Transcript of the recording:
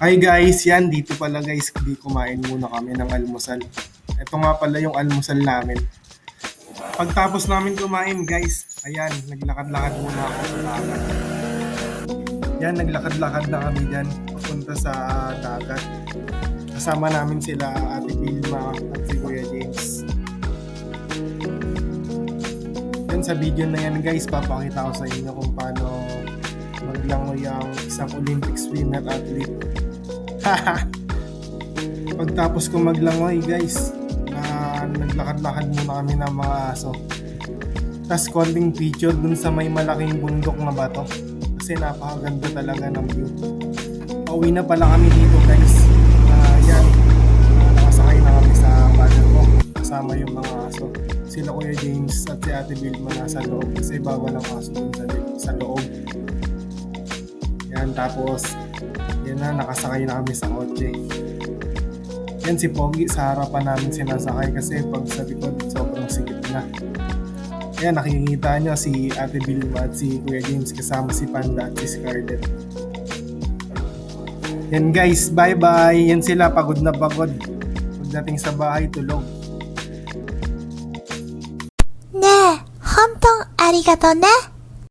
Hi guys, yan dito pala guys, di kumain muna kami ng almusal. Ito nga pala yung almusal namin. Pagtapos namin kumain guys, ayan, naglakad-lakad muna ako sa dagat. Yan, naglakad-lakad na kami dyan, papunta sa dagat. Kasama namin sila Ate Vilma at si Kuya James. Yan, sa video na yan guys, papakita ko sa inyo kung paano maglangoy ang isang Olympic swimmer athlete. Pagtapos ko maglangoy guys, naglakad-lakad muna kami ng mga aso. Tapos konting picture dun sa may malaking bundok na bato. Kasi napakaganda talaga ng view. Pauwi na pala kami dito guys. Yan, nakasakay na kami sa bagal ko. Kasama yung mga aso. Sila Kuya James at si Ate Vilma nasa loob. Kasi bawal ang aso dun sa loob. Yan, tapos yan na, nakasakay na kami sa kotse. Yan si Pogi, sa harapan namin sinasakay kasi pag sa likod sobrang sikip na. Yan, nakikita nyo si Ate Vilma at si Kuya James kasama si Panda at si Scarlett. Yan guys, bye bye. Yan sila, pagod na pagod. Pagdating sa bahay, tulog. ねえ、本当ありがとね。